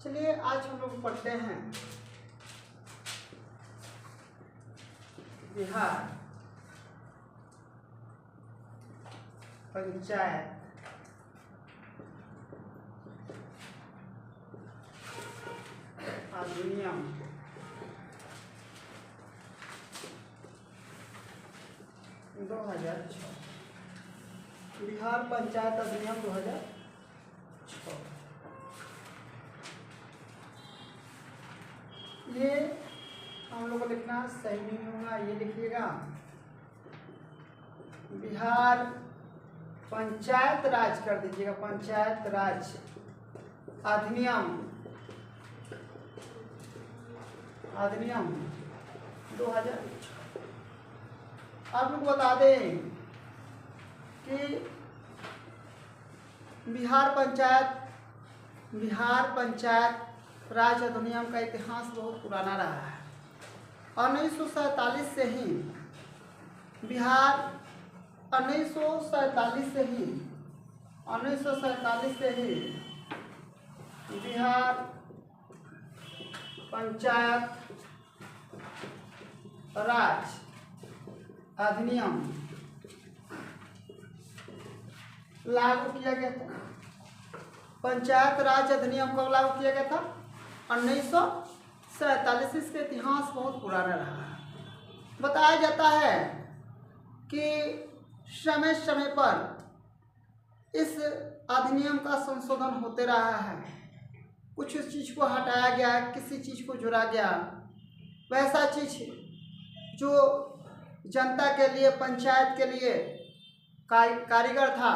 चलिए आज हम लोग पढ़ते हैं बिहार पंचायत अधिनियम 2006। बिहार पंचायत अधिनियम 2006 ये हम लोग को लिखना सही नहीं होगा। ये लिखिएगा बिहार पंचायत राज कर दीजिएगा, पंचायत राज अधिनियम 2006। आप लोग बता दें कि बिहार पंचायत राज अधिनियम का इतिहास बहुत पुराना रहा है। 1947 से ही बिहार 1947 से ही बिहार पंचायत राज अधिनियम लागू किया गया था। पंचायत राज अधिनियम कब लागू किया गया था? 1947। इसका इतिहास बहुत पुराना रहा है। बताया जाता है कि समय समय पर इस अधिनियम का संशोधन होते रहा है। कुछ चीज़ को हटाया गया, किसी चीज़ को जोड़ा गया। वैसा चीज़ जो जनता के लिए, पंचायत के लिए कारीगर था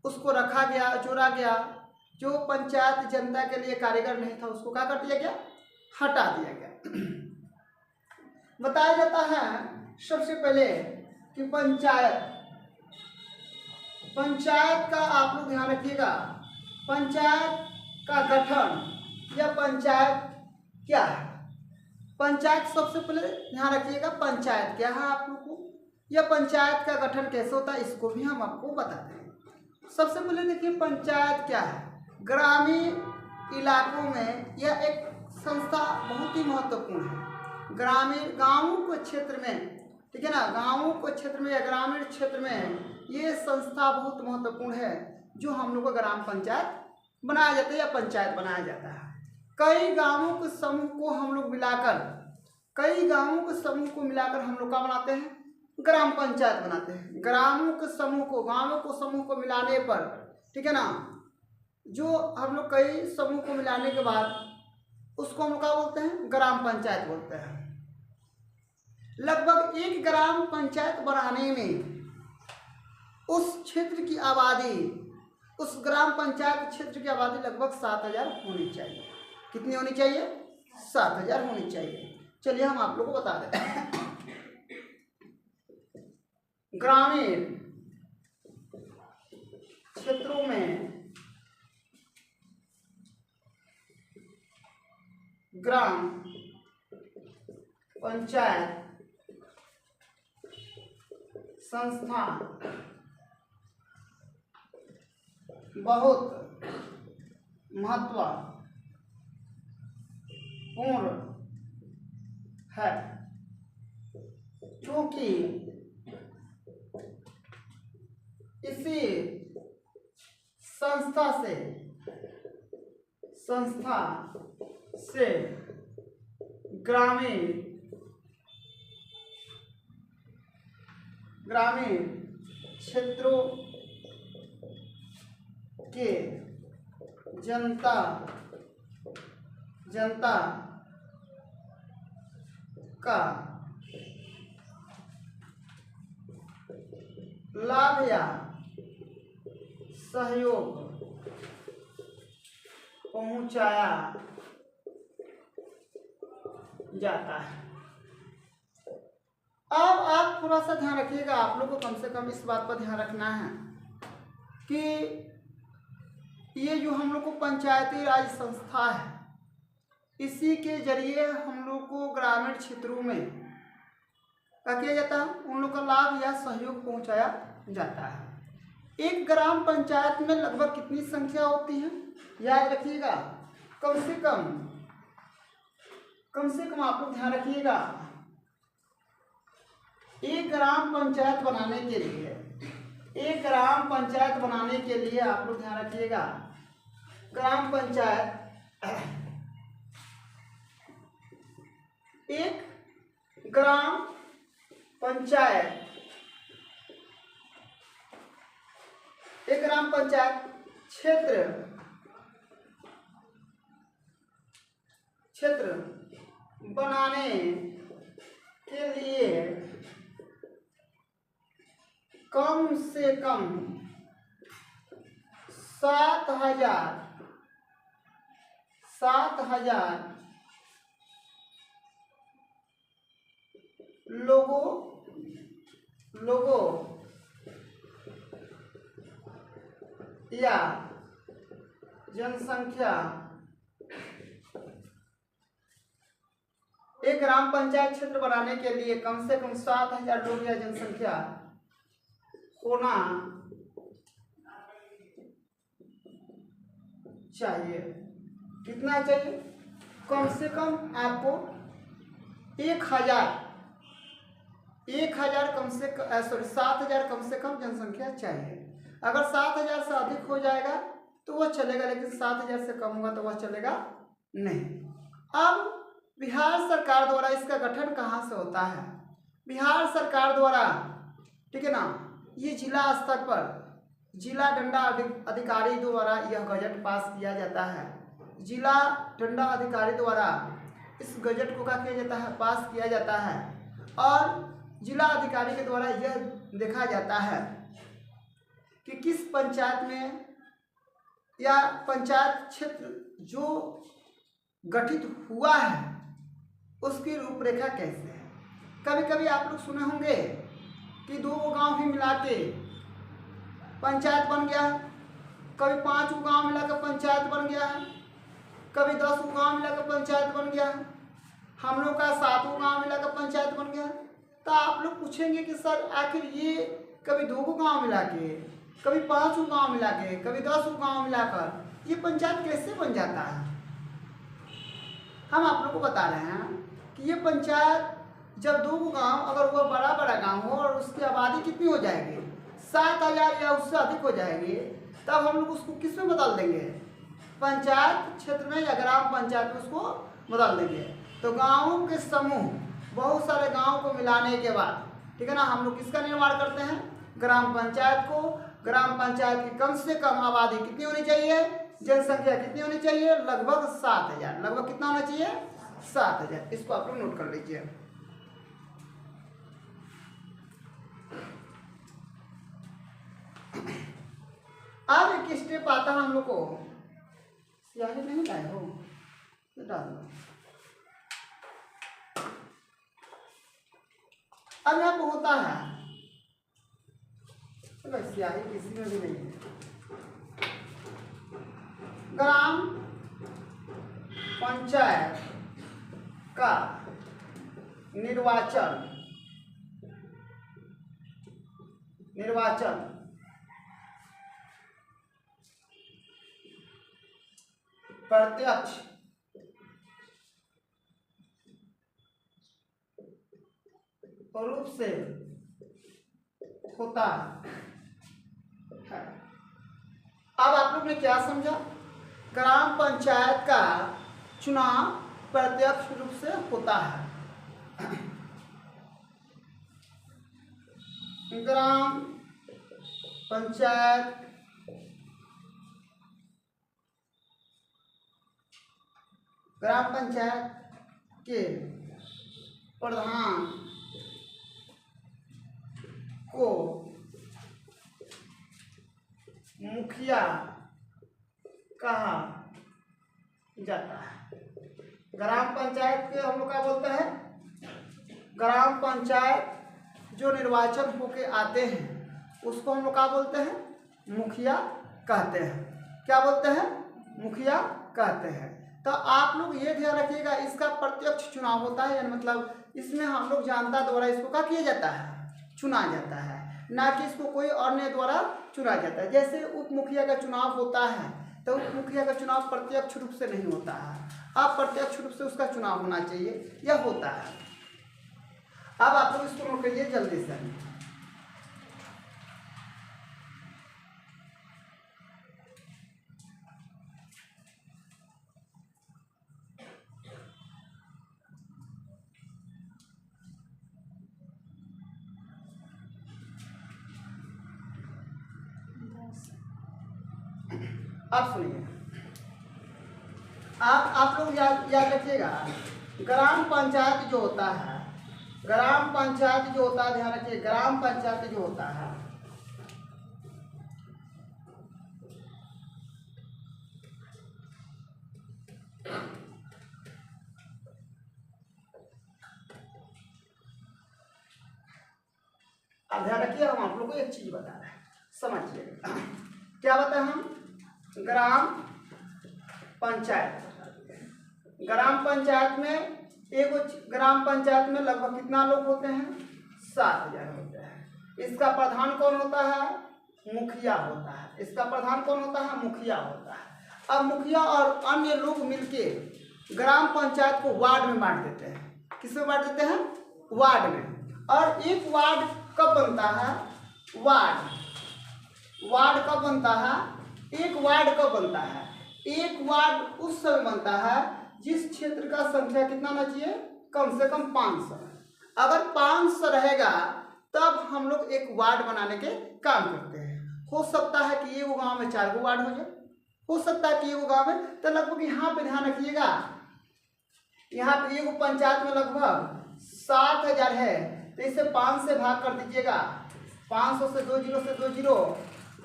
उसको रखा गया, जोड़ा गया। जो पंचायत जनता के लिए कारीगर नहीं था उसको क्या कर दिया गया? हटा दिया गया। बताया जाता है सबसे पहले कि पंचायत का आप लोग ध्यान रखिएगा। पंचायत का गठन या पंचायत क्या है? पंचायत सबसे पहले ध्यान रखिएगा, पंचायत क्या है आप लोग को, या पंचायत का गठन कैसे होता है इसको भी हम आपको बताते हैं। सबसे पहले देखिए पंचायत क्या है। ग्रामीण इलाकों में यह एक संस्था बहुत ही महत्वपूर्ण है। ग्रामीण गाँवों के क्षेत्र में, ठीक है ना, गाँवों के क्षेत्र में या ग्रामीण क्षेत्र में ये संस्था बहुत महत्वपूर्ण है जो हम लोग को ग्राम पंचायत बनाया जाता है या पंचायत बनाया जाता है। कई गाँवों के समूह को हम लोग मिलाकर हम लोग क्या बनाते हैं? ग्राम पंचायत बनाते हैं। गाँवों के समूह को मिलाने पर, ठीक है ना, जो हम लोग कई समूह को मिलाने के बाद उसको हम क्या बोलते हैं? ग्राम पंचायत बोलते हैं। लगभग एक ग्राम पंचायत बनाने में उस क्षेत्र की आबादी, उस ग्राम पंचायत क्षेत्र की आबादी लगभग 7000 होनी चाहिए। कितनी होनी चाहिए? 7000 होनी चाहिए। चलिए हम आप लोगों को बता दें। ग्रामीण क्षेत्रों में ग्राम पंचायत संस्था बहुत महत्वपूर्ण है, क्योंकि इसी संस्था से ग्रामीण क्षेत्रों के जनता का लाभ या सहयोग पहुंचाया जाता है। अब आप थोड़ा सा ध्यान रखिएगा, आप लोग को कम से कम इस बात पर ध्यान रखना है कि ये जो हम लोग को पंचायती राज संस्था है, इसी के जरिए हम लोग को ग्रामीण क्षेत्रों में क्या किया जाता है? उन लोग का लाभ या सहयोग पहुंचाया जाता है। एक ग्राम पंचायत में लगभग कितनी संख्या होती है? याद रखिएगा, कम से कम आप लोग ध्यान रखिएगा, एक ग्राम पंचायत बनाने के लिए, एक ग्राम पंचायत बनाने के लिए आप लोग ध्यान रखिएगा, ग्राम पंचायत, एक ग्राम पंचायत, एक ग्राम पंचायत क्षेत्र बनाने के लिए कम से कम 7,000 लोगों या जनसंख्या, एक ग्राम पंचायत क्षेत्र बनाने के लिए कम से कम 7,000 लोग या जनसंख्या होना चाहिए। कितना चाहिए? कम से कम आपको 1,000 कम से 7,000 कम से कम जनसंख्या चाहिए। अगर 7,000 से अधिक हो जाएगा तो वह चलेगा, लेकिन 7,000 से कम होगा तो वह चलेगा नहीं। अब बिहार सरकार द्वारा इसका गठन कहाँ से होता है? बिहार सरकार द्वारा, ठीक है ना, ये जिला स्तर पर जिला दंडा अधिकारी द्वारा यह गजट पास किया जाता है। जिला दंडा अधिकारी द्वारा इस गजट को क्या किया जाता है? पास किया जाता है। और जिला अधिकारी के द्वारा यह देखा जाता है कि किस पंचायत में या पंचायत क्षेत्र जो गठित हुआ है उसकी रूपरेखा कैसे है। कभी कभी आप लोग सुने होंगे कि 2 गांव भी मिला के पंचायत बन गया है, कभी 5 गांव मिला के पंचायत बन गया है, कभी 10 गांव मिला के पंचायत बन गया है, हम लोग का 7 गांव मिला के पंचायत बन गया है। तो आप लोग पूछेंगे कि सर आखिर ये कभी 2 गांव मिला के, कभी 5 गांव मिला के, कभी 10 गांव मिलाकर ये पंचायत कैसे बन जाता है? हम आप लोग को बता रहे हैं कि ये पंचायत जब 2 गांव, अगर वह बड़ा गांव हो और उसकी आबादी कितनी हो जाएगी, 7,000 या उससे अधिक हो जाएगी, तब हम लोग उसको किस में बदल देंगे? पंचायत क्षेत्र में या ग्राम पंचायत में उसको बदल देंगे। तो गाँवों के समूह, बहुत सारे गाँव को मिलाने के बाद, ठीक है ना, हम लोग किसका निर्माण करते हैं? ग्राम पंचायत को। ग्राम पंचायत की कम से कम आबादी कितनी होनी चाहिए? जनसंख्या कितनी होनी चाहिए? लगभग 7,000। लगभग कितना होना चाहिए? 7,000। इसको आप लोग नोट कर लीजिए। अब एक स्टेप आता है हम लोग को, स्याही नहीं लाए हो तो डाल दो। अब यहाँ पे होता है, स्याही किसी में भी नहीं है, ग्राम पंचायत का निर्वाचन प्रत्यक्ष रूप से होता है। अब आप लोग ने क्या समझा? ग्राम पंचायत का चुनाव प्रत्यक्ष रूप से होता है। ग्राम पंचायत के प्रधान को मुखिया कहा जाता है। ग्राम पंचायत के हम लोग क्या बोलते हैं? ग्राम पंचायत जो निर्वाचन होके आते हैं उसको हम लोग क्या बोलते हैं? मुखिया कहते हैं। क्या बोलते हैं? मुखिया कहते हैं। तो आप लोग ये ध्यान रखिएगा, इसका प्रत्यक्ष चुनाव होता है, यानी मतलब इसमें हम लोग जनता द्वारा इसको क्या किया जाता है? चुना जाता है, ना कि इसको कोई अन्य द्वारा चुना जाता है। जैसे उप मुखिया का चुनाव होता है तो उप मुखिया का चुनाव प्रत्यक्ष रूप से नहीं होता है, अप्रत्यक्ष रूप से उसका चुनाव होना चाहिए, यह होता है। अब आप लोग इसको नोट करिए जल्दी से। आप सुनिए, आप लोग याद रखिएगा, ग्राम पंचायत जो होता है, ग्राम पंचायत जो होता है, ध्यान रखिए, ग्राम पंचायत जो होता है अब ध्यान रखिए, हम आप लोग को एक चीज बता रहे हैं, समझिएगा। क्या बताएं हम? ग्राम पंचायत, ग्राम पंचायत में एक ग्राम पंचायत में लगभग कितना लोग होते हैं? 7,000 होते हैं। इसका प्रधान कौन होता है? मुखिया होता है। इसका प्रधान कौन होता है? मुखिया होता है। अब मुखिया और अन्य लोग मिलके ग्राम पंचायत को वार्ड में बांट देते हैं। किसमें बांट देते हैं? वार्ड में। और एक वार्ड कब बनता है? वार्ड कब बनता है? एक वार्ड कब बनता है? एक वार्ड उस समय बनता है जिस क्षेत्र का संख्या कितना होना चाहिए? कम से कम 500। अगर 500 रहेगा तब हम लोग एक वार्ड बनाने के काम करते हैं। हो सकता है कि एगो गांव में 4 वार्ड हो जाए, हो सकता है कि एगो गांव में, तो लगभग यहाँ पे ध्यान रखिएगा, यहाँ पे एगो पंचायत में लगभग 7,000 है, तो इसे 5 से भाग कर दीजिएगा। 500 से 2 जीरो से 2 जीरो,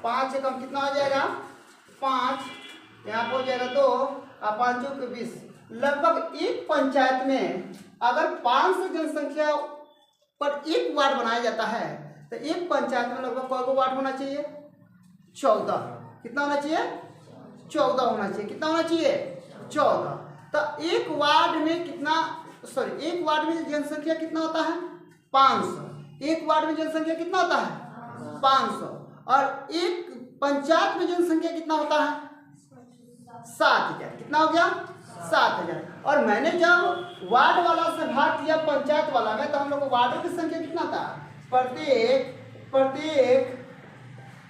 5 से कम कितना हो जाएगा? 5, यहाँ पर हो जाएगा 2 और 5 के 20। लगभग एक पंचायत में अगर 500 जनसंख्या पर एक वार्ड बनाया जाता है तो एक पंचायत में लगभग कौन को वार्ड होना चाहिए? 14। कितना होना चाहिए? 14 होना चाहिए। कितना होना चाहिए? 14। तो एक वार्ड में कितना, एक वार्ड में जनसंख्या कितना होता है? 500। एक वार्ड में जनसंख्या कितना होता है? 500। और एक पंचायत में जनसंख्या कितना होता है? 7,000। कितना हो गया? 7,000। और मैंने जब वार्ड वाला से भाग किया पंचायत वाला में, तो हम लोग को वार्डों की संख्या कितना था? प्रत्येक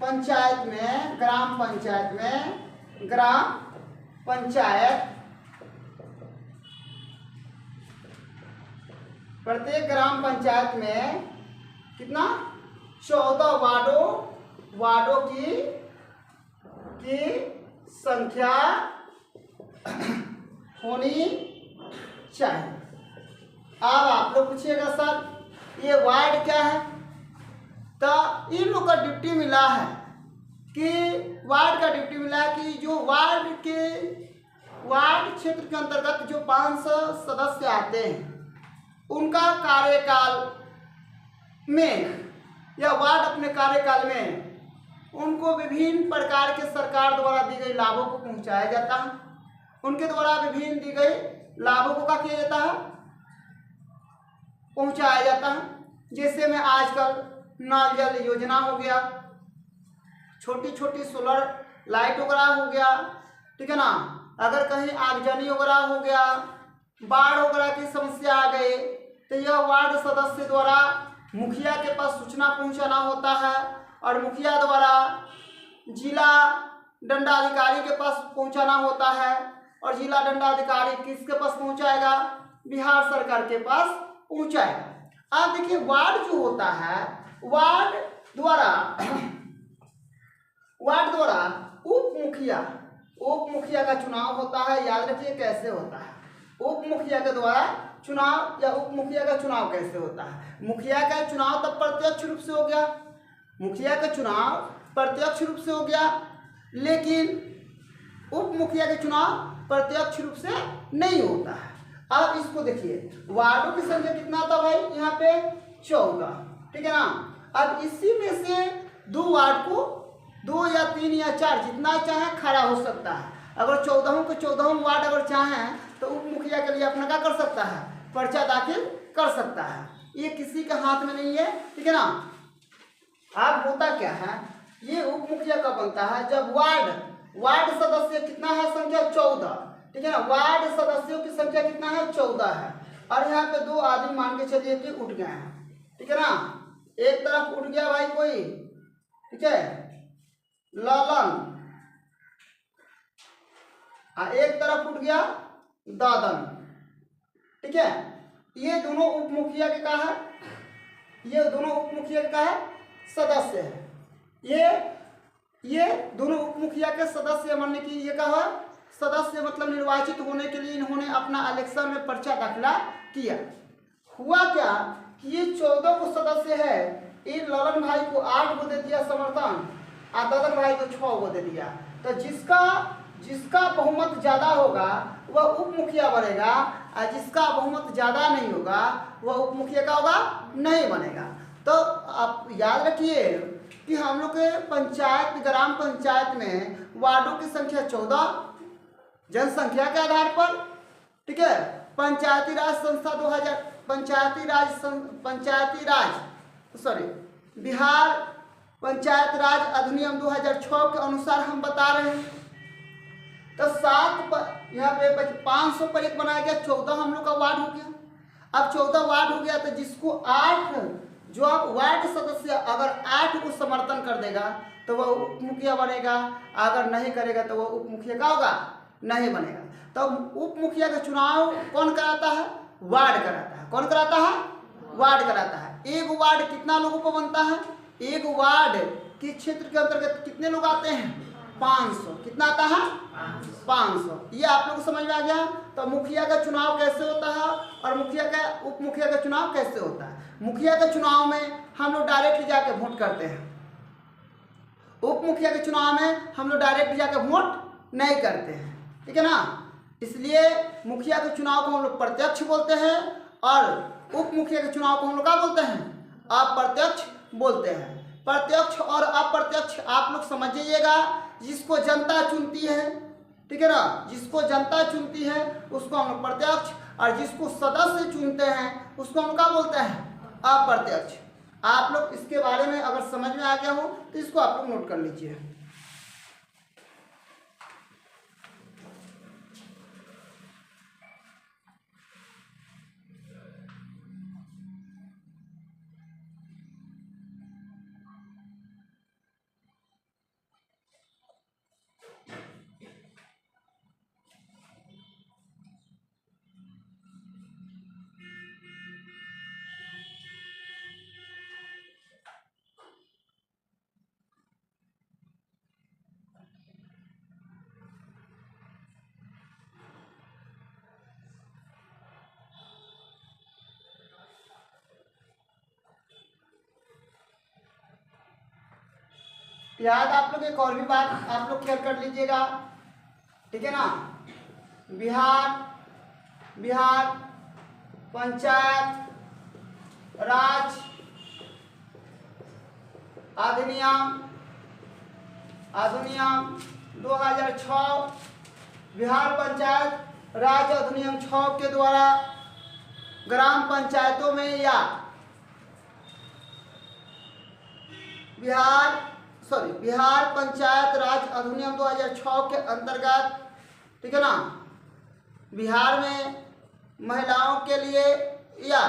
पंचायत में, ग्राम पंचायत में, ग्राम पंचायत, प्रत्येक ग्राम पंचायत में कितना? 14 वार्डों की संख्या होनी चाहिए। अब आप लोग पूछिएगा सर ये वार्ड क्या है? तो इन लोग का ड्यूटी मिला है कि वार्ड का ड्यूटी मिला है कि जो वार्ड क्षेत्र के अंतर्गत जो 500 सदस्य आते हैं उनका कार्यकाल में, या वार्ड अपने कार्यकाल में उनको विभिन्न प्रकार के सरकार द्वारा दी गई लाभों को पहुंचाया जाता है। उनके द्वारा विभिन्न दी गई लाभों को क्या किया जाता है? पहुंचाया जाता है। जैसे में आजकल नल जल योजना हो गया, छोटी छोटी सोलर लाइट वगैरह हो गया, ठीक है ना। अगर कहीं आगजनी वगैरह हो गया, बाढ़ वगैरह की समस्या आ गई, तो यह वार्ड सदस्य द्वारा मुखिया के पास सूचना पहुंचाना होता है और मुखिया द्वारा जिला दंडाधिकारी के पास पहुंचाना होता है। और जिला दंडाधिकारी किसके पास पहुंचाएगा? बिहार सरकार के पास पहुंचाएगा। अब देखिए वार्ड जो होता है, वार्ड द्वारा उप मुखिया का चुनाव होता है। याद रखिए कैसे होता है उप मुखिया के द्वारा चुनाव, या उप मुखिया का चुनाव कैसे होता है? मुखिया का चुनाव तब प्रत्यक्ष रूप से हो गया, मुखिया का चुनाव प्रत्यक्ष रूप से हो गया, लेकिन उप मुखिया का चुनाव प्रत्यक्ष रूप से नहीं होता है। अब इसको देखिए, वार्डों की संख्या कितना था भाई? यहाँ पे 14, ठीक है ना। अब इसी में से 2 वार्ड को 2 या 3 या 4 जितना चाहे खड़ा हो सकता है। अगर 14 को 14 वार्ड अगर चाहें तो उप मुखिया के लिए अपना क्या कर सकता है? पर्चा दाखिल कर सकता है। ये किसी के हाथ में नहीं है, ठीक है ना। अब होता क्या है, ये उप मुखिया कब बनता है? जब वार्ड वार्ड सदस्य कितना है, संख्या 14, ठीक है ना। वार्ड सदस्यों की संख्या कितना है, 14 है। और यहाँ पे 2 आदमी मान के चलिए कि उठ गए हैं, ठीक है ना। एक तरफ उठ गया भाई कोई, ठीक है, ललन, एक तरफ उठ गया दादन, ठीक है। ये दोनों उप मुखिया के का है, ये दोनों उप मुखिया का है सदस्य है। ये दोनों उप मुखिया के सदस्य मानने की ये कहा है सदस्य, मतलब निर्वाचित होने के लिए इन्होंने अपना इलेक्शन में पर्चा दाखिला किया। हुआ क्या कि ये 14 को सदस्य है, इन ललन भाई को 8 को दे दिया समर्थन, और ददन भाई को 6 को दे दिया। तो जिसका बहुमत ज्यादा होगा वह उप मुखिया बनेगा, और जिसका बहुमत ज्यादा नहीं होगा वह उप मुखिया का होगा, नहीं बनेगा। तो आप याद रखिए कि हम लोग के पंचायत, ग्राम पंचायत में वार्डों की संख्या 14 जनसंख्या के आधार पर, ठीक है। पंचायती राज संस्था 2000 बिहार पंचायत राज अधिनियम 2006 के अनुसार हम बता रहे हैं। तो 7 यहाँ पे 500 पर एक बनाया गया, 14 हम लोग का वार्ड हो गया। अब 14 वार्ड हो गया, तो जिसको 8 जो अब वार्ड सदस्य अगर 8 को समर्थन कर देगा तो वह उप मुखिया बनेगा, अगर नहीं करेगा तो वह उप मुखिया का होगा, नहीं बनेगा। तो उप मुखिया का चुनाव कौन कराता है, वार्ड कराता है। कौन कराता है, वार्ड कराता है। एक वार्ड कितना लोगों को बनता है, एक वार्ड के क्षेत्र के अंतर्गत कितने लोग आते हैं, 500। कितना आता है, 500। ये आप लोग को समझ में आ गया। तो मुखिया का चुनाव कैसे होता है और मुखिया का उप मुखिया का चुनाव कैसे होता है। मुखिया के चुनाव में हम लोग डायरेक्ट जाके वोट करते हैं, उप मुखिया के चुनाव में हम लोग डायरेक्ट जाके वोट नहीं करते हैं, ठीक है ना। इसलिए मुखिया के चुनाव को हम लोग प्रत्यक्ष बोलते हैं और उप मुखिया के चुनाव को हम लोग क्या बोलते हैं, अप्रत्यक्ष बोलते हैं। प्रत्यक्ष और अप्रत्यक्ष आप लोग समझिएगा। जिसको जनता चुनती है, ठीक है ना, जिसको जनता चुनती है उसको हम लोग प्रत्यक्ष, और जिसको सदस्य चुनते हैं उसको हम क्या बोलते हैं, अप्रत्यक्ष। आप लोग इसके बारे में अगर समझ में आ गया हो तो इसको आप लोग नोट कर लीजिए। याद आप लोग एक और भी बात आप लोग क्लियर कर लीजिएगा, ठीक है ना। बिहार पंचायत राज अधिनियम 2006, बिहार पंचायत राज अधिनियम 6 के द्वारा ग्राम पंचायतों में या बिहार पंचायत राज अधिनियम 2006 के अंतर्गत, ठीक है ना, बिहार में महिलाओं के लिए या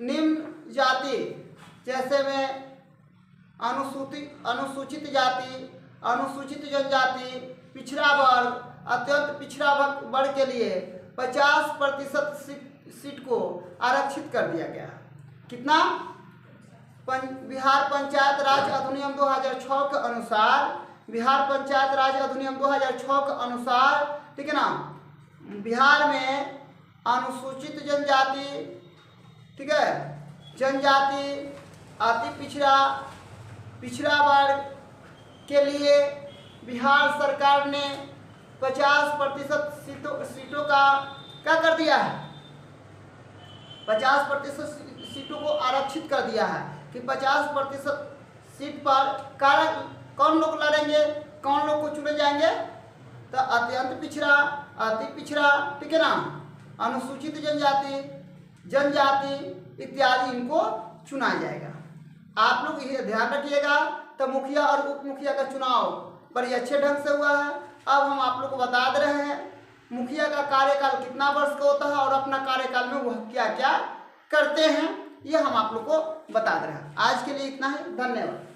निम्न जाति जैसे में अनुसूचित जाति, अनुसूचित जनजाति, पिछड़ा वर्ग, अत्यंत पिछड़ा वर्ग के लिए 50% सीट को आरक्षित कर दिया गया। कितना, बिहार पंचायत राज अधिनियम 2006 के अनुसार, बिहार पंचायत राज अधिनियम 2006 के अनुसार, ठीक है ना, बिहार में अनुसूचित जनजाति, ठीक है, जनजाति, अति पिछड़ा वर्ग के लिए बिहार सरकार ने 50% सीटों का क्या कर दिया है, 50% सीटों को आरक्षित कर दिया है कि 50% सीट पर कौन लोग लड़ेंगे, कौन लोग को चुने जाएंगे, तो अत्यंत पिछड़ा, अति पिछड़ा, ठीक है ना, अनुसूचित जनजाति इत्यादि इनको चुना जाएगा। आप लोग ये ध्यान रखिएगा। तो मुखिया और उप मुखिया का चुनाव बड़े अच्छे ढंग से हुआ है। अब हम आप लोग को बता दे रहे हैं मुखिया का कार्यकाल कितना वर्ष का होता है और अपना कार्यकाल में वह क्या क्या करते हैं, ये हम आप लोग को बता दे रहे हैं। आज के लिए इतना ही, धन्यवाद।